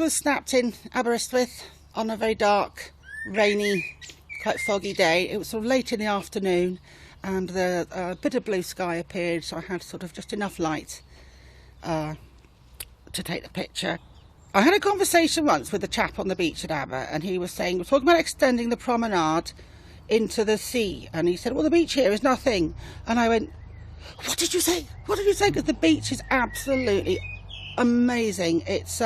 was snapped in Aberystwyth on a very dark, rainy, quite foggy day. It was sort of late in the afternoon, and a bit of blue sky appeared, so I had sort of just enough light to take the picture. I had a conversation once with a chap on the beach at Aber, and he was saying, we're talking about extending the promenade into the sea, and he said, well, the beach here is nothing. And I went, what did you say? What did you say? Because the beach is absolutely amazing. It's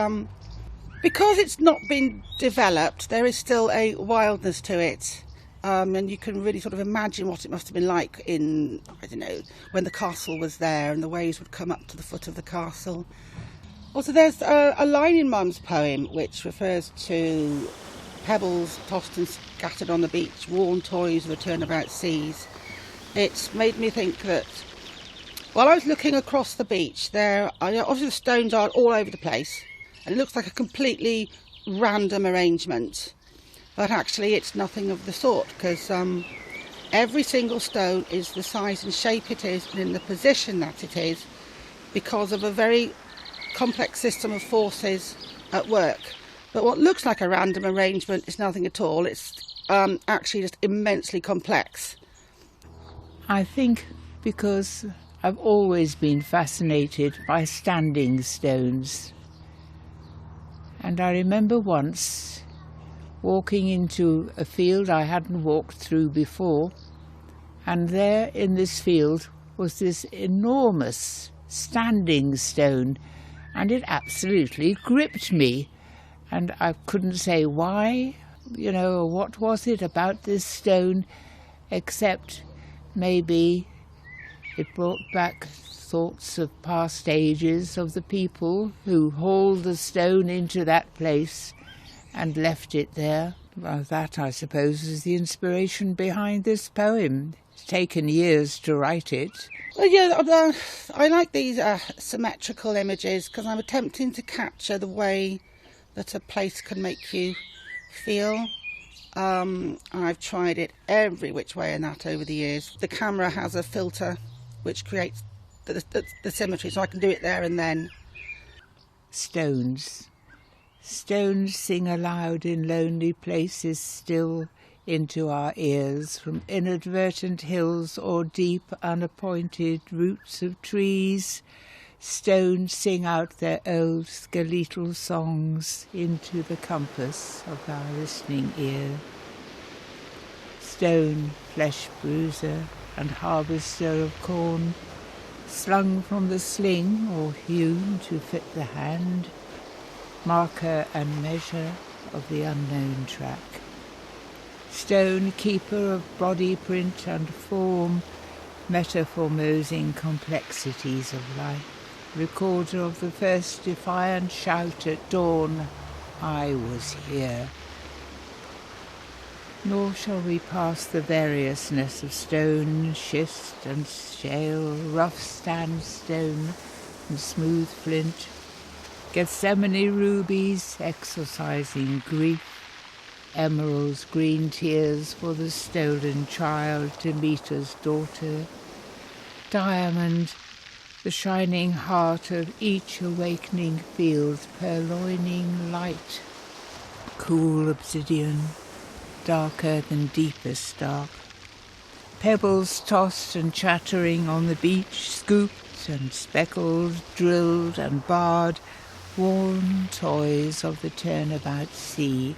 because it's not been developed, there is still a wildness to it, and you can really sort of imagine what it must have been like in, I don't know, when the castle was there and the waves would come up to the foot of the castle. Also, there's a line in Mum's poem which refers to pebbles tossed and scattered on the beach, worn toys of the turnabout seas. It's made me think that while I was looking across the beach, obviously the stones are all over the place, and it looks like a completely random arrangement, but actually it's nothing of the sort, because every single stone is the size and shape it is and in the position that it is because of a very complex system of forces at work. But what looks like a random arrangement is nothing at all. It's actually just immensely complex. I think because I've always been fascinated by standing stones. And I remember once walking into a field I hadn't walked through before, and there in this field was this enormous standing stone, and it absolutely gripped me. And I couldn't say why, what was it about this stone, except maybe it brought back thoughts of past ages, of the people who hauled the stone into that place and left it there. Well, that, I suppose, is the inspiration behind this poem. It's taken years to write it. Well, yeah, I like these symmetrical images because I'm attempting to capture the way that a place can make you feel. I've tried it every which way in that over the years. The camera has a filter which creates the symmetry, so I can do it there and then. Stones. Stones sing aloud in lonely places still into our ears, from inadvertent hills or deep unappointed roots of trees. Stones sing out their old skeletal songs into the compass of our listening ear. Stone, flesh bruiser and harvester of corn, slung from the sling or hewn to fit the hand, marker and measure of the unknown track. Stone, keeper of body print and form, metamorphosing complexities of life, recorder of the first defiant shout at dawn, I was here. Nor shall we pass the variousness of stone, schist and shale, rough sandstone and smooth flint, Gethsemane rubies exorcising grief, emeralds green tears for the stolen child, Demeter's daughter, diamond, the shining heart of each awakening field, purloining light, cool obsidian, darker than deepest dark, pebbles tossed and chattering on the beach, scooped and speckled, drilled and barred, worn toys of the turnabout sea.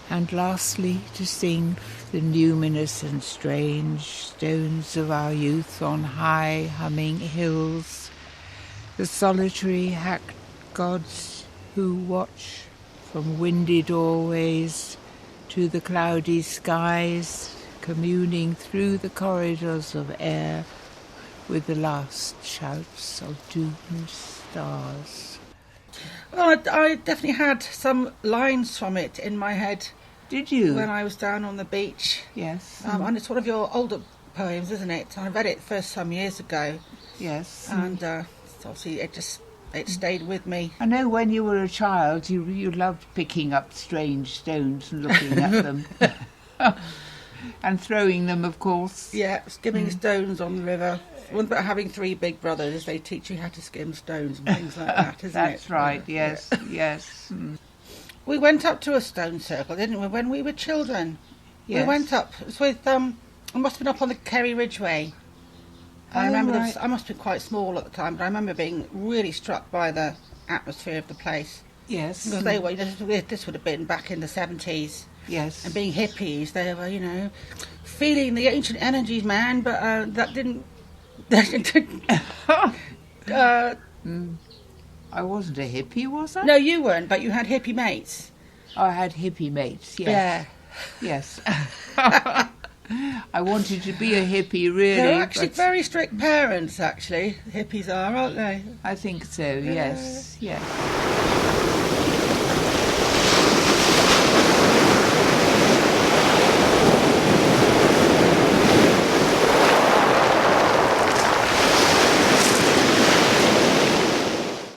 And lastly, to sing the numinous and strange stones of our youth on high humming hills, the solitary hacked gods who watch from windy doorways to the cloudy skies, communing through the corridors of air with the last shouts of doomed stars. Well, I definitely had some lines from it in my head. Did you? When I was down on the beach. Yes. And it's one of your older poems, isn't it? I read it first some years ago. Yes. And obviously it stayed with me. I know when you were a child you loved picking up strange stones and looking at them. And throwing them, of course. Yeah, skimming stones on the river. One about having 3 big brothers, they teach you how to skim stones and things like that, isn't it? That's right, Yeah. yes, yes. We went up to a stone circle, didn't we, when we were children? Yes. We went up. It was with, I must have been up on the Kerry Ridgeway. I Oh, remember right. I must have been quite small at the time, but I remember being really struck by the atmosphere of the place. Yes. Because they were, this would have been back in the 70s. Yes. And being hippies, they were, feeling the ancient energies, man, but that didn't... I wasn't a hippie, was I? No, you weren't, but you had hippie mates. I had hippie mates, yes. Yeah. Yes. I wanted to be a hippie, really. They're actually but very strict parents, actually. Hippies are, aren't they? I think so, yes, yes.